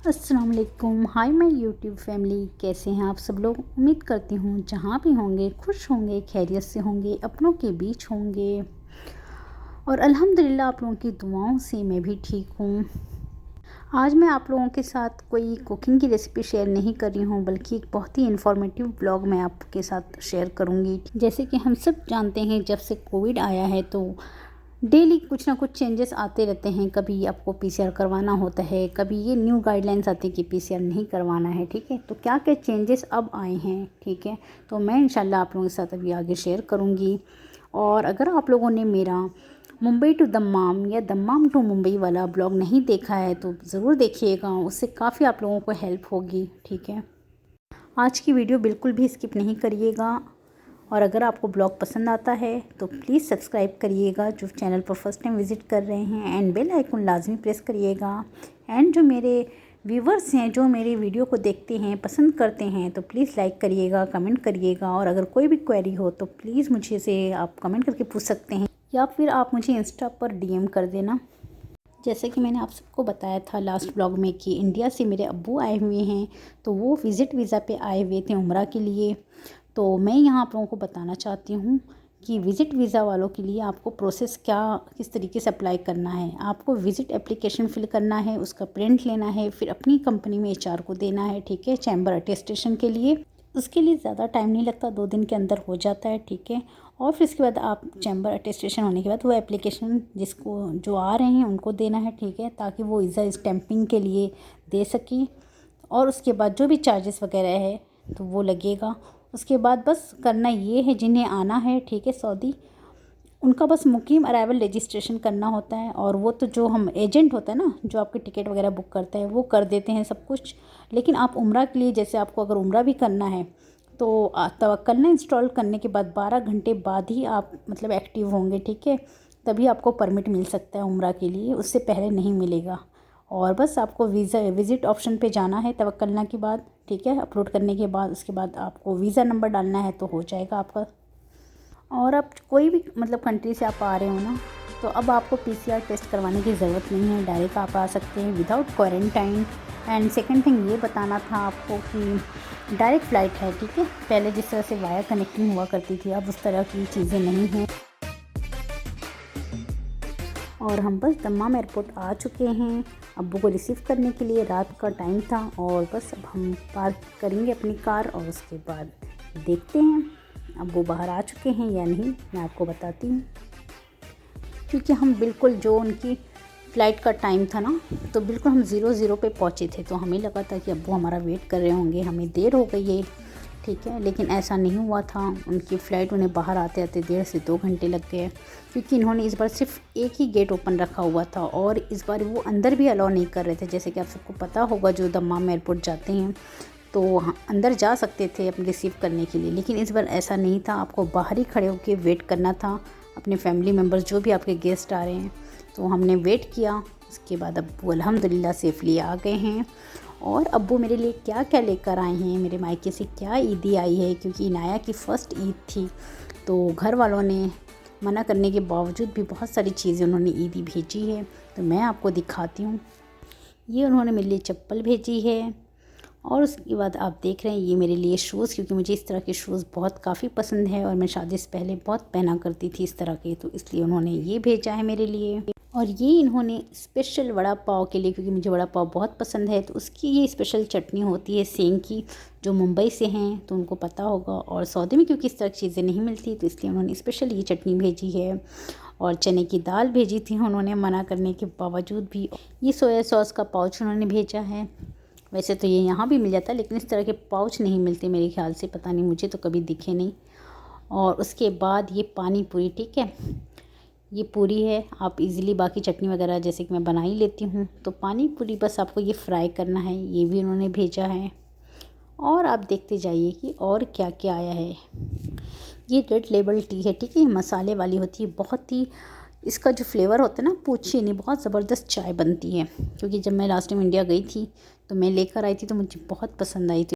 अस्सलाम वालेकुम। Hi my YouTube family, कैसे हैं आप सब लोग। उम्मीद करती हूँ जहाँ भी होंगे खुश होंगे, खैरियत से होंगे, अपनों के बीच होंगे और अल्हम्दुलिल्लाह आप लोगों की दुआओं से मैं भी ठीक हूँ। आज मैं आप लोगों के साथ कोई कुकिंग की रेसिपी शेयर नहीं कर रही हूँ, बल्कि एक बहुत ही इन्फॉर्मेटिव ब्लॉग मैं आपके साथ शेयर करूँगी। जैसे कि हम सब जानते हैं, जब से कोविड आया है तो डेली कुछ ना कुछ चेंजेस आते रहते हैं। कभी आपको पीसीआर करवाना होता है, कभी ये न्यू गाइडलाइंस आती है कि पीसीआर नहीं करवाना है। ठीक है, तो क्या क्या चेंजेस अब आए हैं, ठीक है, तो मैं इंशाल्लाह आप लोगों के साथ अभी आगे शेयर करूँगी। और अगर आप लोगों ने मेरा मुंबई टू दम्माम या दम्माम टू मुंबई वाला ब्लॉग नहीं देखा है तो ज़रूर देखिएगा, उससे काफ़ी आप लोगों को हेल्प होगी। ठीक है, आज की वीडियो बिल्कुल भी स्किप नहीं करिएगा। और अगर आपको ब्लॉग पसंद आता है तो प्लीज़ सब्सक्राइब करिएगा जो चैनल पर फर्स्ट टाइम विज़िट कर रहे हैं, एंड बेल आइकन लाजमी प्रेस करिएगा। एंड जो मेरे व्यूवर्स हैं, जो मेरे वीडियो को देखते हैं, पसंद करते हैं, तो प्लीज़ लाइक करिएगा, कमेंट करिएगा। और अगर कोई भी क्वेरी हो तो प्लीज़ मुझे से आप कमेंट करके पूछ सकते हैं, या फिर आप मुझे इंस्टा पर डीएम कर देना। जैसे कि मैंने आप सबको बताया था लास्ट ब्लॉग में कि इंडिया से मेरे अब्बू आए हुए हैं, तो वो विज़िट वीज़ा पे आए हुए थे उम्रा के लिए। तो मैं यहाँ आप लोगों को बताना चाहती हूँ कि विज़िट वीज़ा वालों के लिए आपको प्रोसेस क्या किस तरीके से अप्लाई करना है। आपको विज़िट एप्लीकेशन फ़िल करना है, उसका प्रिंट लेना है, फिर अपनी कंपनी में एचआर को देना है। ठीक है, चैम्बर अटेस्टेशन के लिए। उसके लिए ज़्यादा टाइम नहीं लगता, 2 दिन के अंदर हो जाता है। ठीक है, और फिर इसके बाद आप चैम्बर अटेस्टेशन होने के बाद वो एप्लीकेशन जिसको जो आ रहे हैं उनको देना है। ठीक है, ताकि वो वीज़ा स्टैंपिंग के लिए दे सकें। और उसके बाद जो भी चार्जेस वगैरह है तो वो लगेगा। उसके बाद बस करना ये है, जिन्हें आना है, ठीक है, सऊदी, उनका बस मुकीम अराइवल रजिस्ट्रेशन करना होता है। और वो तो जो हम एजेंट होता है ना, जो आपकी टिकट वगैरह बुक करता है, वो कर देते हैं सब कुछ। लेकिन आप उम्रा के लिए, जैसे आपको अगर उम्रा भी करना है तो तवक्कल ना इंस्टॉल करने के बाद 12 घंटे बाद ही आप मतलब एक्टिव होंगे। ठीक है, तभी आपको परमिट मिल सकता है उम्रा के लिए, उससे पहले नहीं मिलेगा। और बस आपको वीज़ा विज़िट ऑप्शन पे जाना है तवक्कलना के बाद। ठीक है, अपलोड करने के बाद उसके बाद आपको वीज़ा नंबर डालना है तो हो जाएगा आपका। और अब कोई भी मतलब कंट्री से आप आ रहे हो ना, तो अब आपको पीसीआर टेस्ट करवाने की ज़रूरत नहीं है, डायरेक्ट आप आ सकते हैं without quarantine. And second thing ये बताना था आपको कि डायरेक्ट फ़्लाइट है। ठीक है, पहले जिस तरह से वाया कनेक्टिंग हुआ करती थी, अब उस तरह की चीज़ें नहीं हैं। और हम बस दम्माम एयरपोर्ट आ चुके हैं अब्बू को रिसीव करने के लिए। रात का टाइम था और बस अब हम पार्क करेंगे अपनी कार और उसके बाद देखते हैं अब्बू बाहर आ चुके हैं या नहीं, मैं आपको बताती हूँ। क्योंकि हम बिल्कुल जो उनकी फ़्लाइट का टाइम था ना, तो बिल्कुल हम 0-0 पे पहुँचे थे, तो हमें लगा था कि अब्बू हमारा वेट कर रहे होंगे, हमें देर हो गई है। ठीक है, लेकिन ऐसा नहीं हुआ था। उनकी फ़्लाइट उन्हें बाहर आते आते 1.5 से 2 घंटे लग गए, क्योंकि इन्होंने इस बार सिर्फ एक ही गेट ओपन रखा हुआ था और इस बार वो अंदर भी अलाउ नहीं कर रहे थे। जैसे कि आप सबको पता होगा, जो दम्माम एयरपोर्ट जाते हैं तो अंदर जा सकते थे अपने रिसीव करने के लिए, लेकिन इस बार ऐसा नहीं था। आपको बाहर ही खड़े होकर वेट करना था, अपने फैमिली मेम्बर्स जो भी आपके गेस्ट आ रहे हैं। तो हमने वेट किया। उसके बाद अब्बू अल्हम्दुलिल्लाह सेफ़ली आ गए हैं। और अब्बू मेरे लिए क्या क्या लेकर आए हैं, मेरे मायके से क्या ईदी आई है, क्योंकि इनाया की फ़र्स्ट ईद थी, तो घर वालों ने मना करने के बावजूद भी बहुत सारी चीज़ें उन्होंने ईदी भेजी है। तो मैं आपको दिखाती हूँ। ये उन्होंने मेरे लिए चप्पल भेजी है। और उसके बाद आप देख रहे हैं ये मेरे लिए शूज़, क्योंकि मुझे इस तरह के शूज़ बहुत काफ़ी पसंद है और मैं शादी से पहले बहुत पहना करती थी इस तरह के, तो इसलिए उन्होंने ये भेजा है मेरे लिए। और ये इन्होंने स्पेशल वड़ा पाव के लिए, क्योंकि मुझे वड़ा पाव बहुत पसंद है, तो उसकी ये स्पेशल चटनी होती है सेंग की, जो मुंबई से हैं तो उनको पता होगा। और सऊदी में क्योंकि इस तरह की चीज़ें नहीं मिलती, तो इसलिए उन्होंने स्पेशल ये चटनी भेजी है। और चने की दाल भेजी थी उन्होंने मना करने के बावजूद भी। ये सोया सॉस का पाउच उन्होंने भेजा है। वैसे तो ये यहाँ भी मिल जाता है, लेकिन इस तरह के पाउच नहीं मिलते मेरे ख्याल से, पता नहीं, मुझे तो कभी दिखे नहीं। और उसके बाद ये पानी पूरी, ठीक है, ये पूरी है। आप इजीली बाकी चटनी वगैरह जैसे कि मैं बना ही लेती हूँ, तो पानी पूरी बस आपको ये फ्राई करना है, ये भी उन्होंने भेजा है। और आप देखते जाइए कि और क्या क्या आया है। ये रेड लेबल टी है, ठीक है, ये मसाले वाली होती है, बहुत ही इसका जो फ्लेवर होता है ना, पूछिए नहीं, बहुत ज़बरदस्त चाय बनती है। क्योंकि जब मैं लास्ट टाइम इंडिया गई थी तो मैं लेकर आई थी, तो मुझे बहुत पसंद आई थी।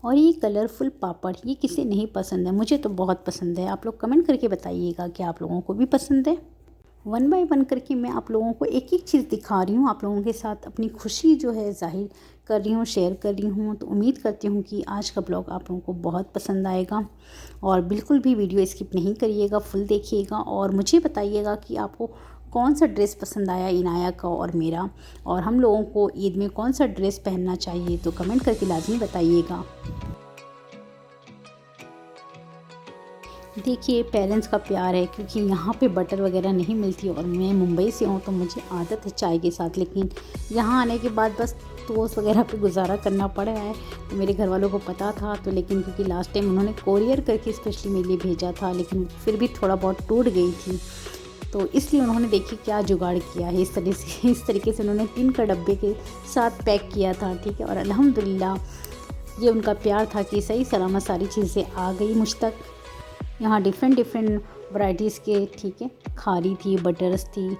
और ये कलरफुल पापड़, ये किसे नहीं पसंद है, मुझे तो बहुत पसंद है। आप लोग कमेंट करके बताइएगा कि आप लोगों को भी पसंद है। वन बाय वन करके मैं आप लोगों को एक एक चीज़ दिखा रही हूँ, आप लोगों के साथ अपनी खुशी जो है ज़ाहिर कर रही हूँ, शेयर कर रही हूँ। तो उम्मीद करती हूँ कि आज का ब्लॉग आप लोगों को बहुत पसंद आएगा और बिल्कुल भी वीडियो स्किप नहीं करिएगा, फुल देखिएगा और मुझे बताइएगा कि आपको कौन सा ड्रेस पसंद आया इनाया का और मेरा, और हम लोगों को ईद में कौन सा ड्रेस पहनना चाहिए, तो कमेंट करके लाजमी बताइएगा। देखिए पेरेंट्स का प्यार है, क्योंकि यहाँ पे बटर वगैरह नहीं मिलती और मैं मुंबई से हूँ तो मुझे आदत है चाय के साथ, लेकिन यहाँ आने के बाद बस टोस्ट वगैरह पे गुजारा करना पड़ा है। तो मेरे घर वालों को पता था, तो लेकिन क्योंकि लास्ट टाइम उन्होंने कोरियर करके स्पेशली मेरे लिए भेजा था, लेकिन फिर भी थोड़ा बहुत टूट गई थी, तो इसलिए उन्होंने देखिए क्या जुगाड़ किया है। इस तरीके से उन्होंने 3 का डब्बे के साथ पैक किया था, ठीक है। और अल्हम्दुलिल्लाह ये उनका प्यार था कि सही सलामत सारी चीज़ें आ गई मुझ तक। यहाँ डिफरेंट वैराइटीज़ के, ठीक है, खारी थी, बटर्स थी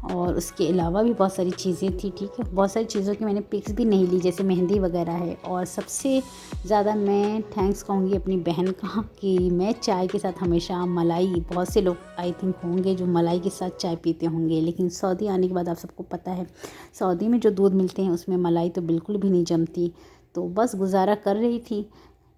और उसके अलावा भी बहुत सारी चीज़ें थी, ठीक है। बहुत सारी चीज़ों की मैंने पिक्स भी नहीं ली, जैसे मेहंदी वगैरह है। और सबसे ज़्यादा मैं थैंक्स कहूँगी अपनी बहन का कि मैं चाय के साथ हमेशा मलाई, बहुत से लोग आई थिंक होंगे जो मलाई के साथ चाय पीते होंगे, लेकिन सऊदी आने के बाद आप सबको पता है सऊदी में जो दूध मिलते हैं उसमें मलाई तो बिल्कुल भी नहीं जमती। तो बस गुजारा कर रही थी,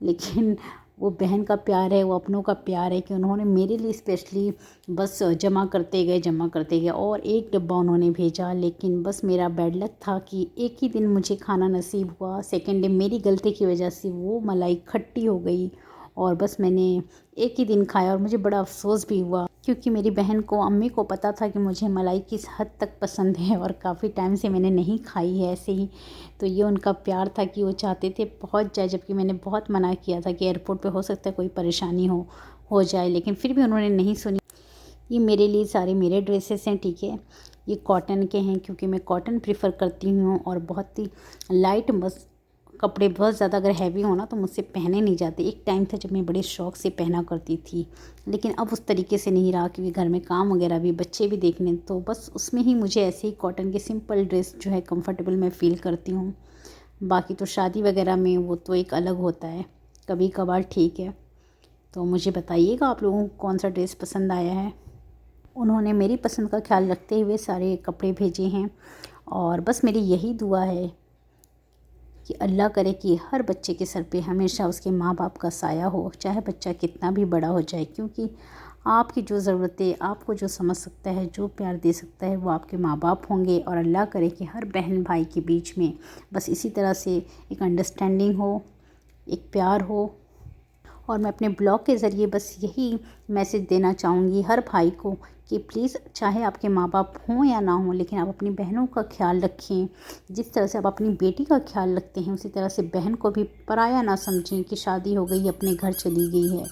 लेकिन वो बहन का प्यार है, वो अपनों का प्यार है कि उन्होंने मेरे लिए स्पेशली बस जमा करते गए और एक डब्बा उन्होंने भेजा। लेकिन बस मेरा बैड लक था कि एक ही दिन मुझे खाना नसीब हुआ, सेकेंड डे मेरी गलती की वजह से वो मलाई खट्टी हो गई और बस मैंने एक ही दिन खाया और मुझे बड़ा अफसोस भी हुआ, क्योंकि मेरी बहन को, अम्मी को पता था कि मुझे मलाई किस हद तक पसंद है और काफ़ी टाइम से मैंने नहीं खाई है ऐसे ही। तो ये उनका प्यार था कि वो चाहते थे पहुंच जाए, जबकि मैंने बहुत मना किया था कि एयरपोर्ट पे हो सकता है कोई परेशानी हो जाए, लेकिन फिर भी उन्होंने नहीं सुनी। ये मेरे लिए सारे मेरे ड्रेसेस हैं, ठीक है। ये कॉटन के हैं क्योंकि मैं कॉटन प्रेफर करती हूँ और बहुत ही लाइट, बस कपड़े बहुत ज़्यादा अगर हैवी हो ना तो मुझसे पहने नहीं जाते। एक टाइम था जब मैं बड़े शौक़ से पहना करती थी, लेकिन अब उस तरीके से नहीं रहा, क्योंकि घर में काम वगैरह भी, बच्चे भी देखने, तो बस उसमें ही मुझे ऐसे ही कॉटन के सिंपल ड्रेस जो है कंफर्टेबल मैं फ़ील करती हूँ। बाकी तो शादी वगैरह में वो तो एक अलग होता है, कभी कभार ठीक है। तो मुझे बताइएगा आप लोगों को कौन सा ड्रेस पसंद आया है। उन्होंने मेरी पसंद का ख्याल रखते हुए सारे कपड़े भेजे हैं और बस मेरी यही दुआ है कि अल्लाह करे कि हर बच्चे के सर पे हमेशा उसके माँ बाप का साया हो, चाहे बच्चा कितना भी बड़ा हो जाए, क्योंकि आपकी जो ज़रूरतें, आपको जो समझ सकता है, जो प्यार दे सकता है, वो आपके माँ बाप होंगे। और अल्लाह करे कि हर बहन भाई के बीच में बस इसी तरह से एक अंडरस्टैंडिंग हो, एक प्यार हो। और मैं अपने ब्लॉग के ज़रिए बस यही मैसेज देना चाहूँगी हर भाई को कि प्लीज़, चाहे आपके माँ बाप हों या ना हों, लेकिन आप अपनी बहनों का ख्याल रखें। जिस तरह से आप अपनी बेटी का ख्याल रखते हैं, उसी तरह से बहन को भी पराया ना समझें कि शादी हो गई, अपने घर चली गई है।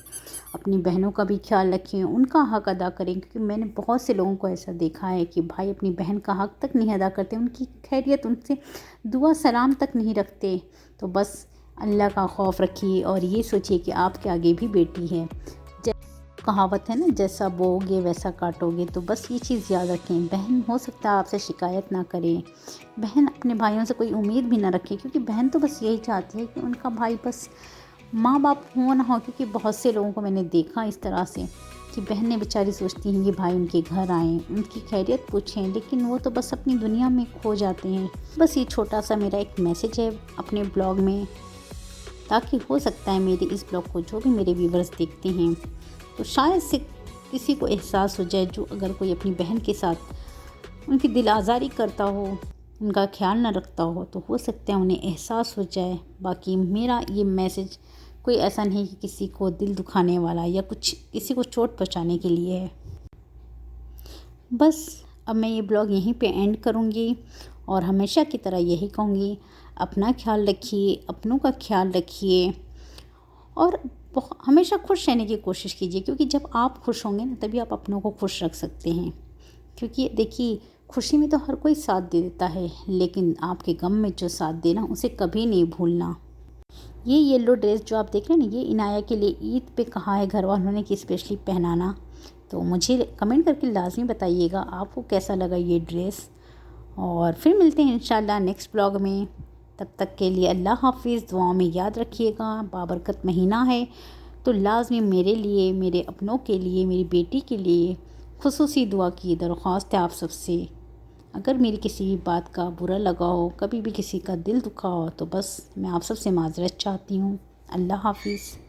अपनी बहनों का भी ख्याल रखें, उनका हक़ अदा करें, क्योंकि मैंने बहुत से लोगों को ऐसा देखा है कि भाई अपनी बहन का हक़ तक नहीं अदा करते, उनकी खैरियत, उनसे दुआ सलाम तक नहीं रखते। तो बस अल्लाह का खौफ रखिए और ये सोचिए कि आपके आगे भी बेटी है। कहावत है ना, जैसा बोओगे वैसा काटोगे। तो बस ये चीज़ याद रखें। बहन हो सकता है आपसे शिकायत ना करे, बहन अपने भाइयों से कोई उम्मीद भी ना रखे, क्योंकि बहन तो बस यही चाहती है कि उनका भाई बस माँ बाप हो ना हो। क्योंकि बहुत से लोगों को मैंने देखा इस तरह से कि बहनें बेचारी सोचती हैं कि भाई उनके घर आएँ, उनकी खैरियत पूछें, लेकिन वो तो बस अपनी दुनिया में खो जाते हैं। बस ये छोटा सा मेरा एक मैसेज है अपने ब्लॉग में, ताकि हो सकता है मेरे इस ब्लॉग को जो भी मेरे व्यूवर्स देखते हैं तो शायद से किसी को एहसास हो जाए, जो अगर कोई अपनी बहन के साथ उनकी दिल आज़ारी करता हो, उनका ख्याल न रखता हो, तो हो सकता है उन्हें एहसास हो जाए। बाकी मेरा ये मैसेज कोई ऐसा नहीं कि किसी को दिल दुखाने वाला या कुछ किसी को चोट पहुंचाने के लिए है। बस अब मैं ये ब्लॉग यहीं पे एंड करूँगी और हमेशा की तरह यही कहूँगी, अपना ख्याल रखिए, अपनों का ख्याल रखिए और हमेशा खुश रहने की कोशिश कीजिए, क्योंकि जब आप खुश होंगे ना तभी आप अपनों को खुश रख सकते हैं। क्योंकि देखिए, खुशी में तो हर कोई साथ दे देता है, लेकिन आपके गम में जो साथ देना उसे कभी नहीं भूलना। ये येलो ड्रेस जो आप देख रहे हैं ना, ये इनाया के लिए ईद पे कहा है घर वालों ने कि स्पेशली पहनाना। तो मुझे कमेंट करके लाजमी बताइएगा आपको कैसा लगा ये ड्रेस। और फिर मिलते हैं इंशाल्लाह नेक्स्ट ब्लॉग में। तब तक के लिए अल्लाह हाफिज़। दुआओं में याद रखिएगा, बाबरकत महीना है तो लाजमी मेरे लिए, मेरे अपनों के लिए, मेरी बेटी के लिए ख़ुसूसी दुआ की दरख्वास्त है आप सबसे। अगर मेरी किसी भी बात का बुरा लगा हो, कभी भी किसी का दिल दुखा हो, तो बस मैं आप सबसे माज़रत चाहती हूँ। अल्लाह हाफ़िज़।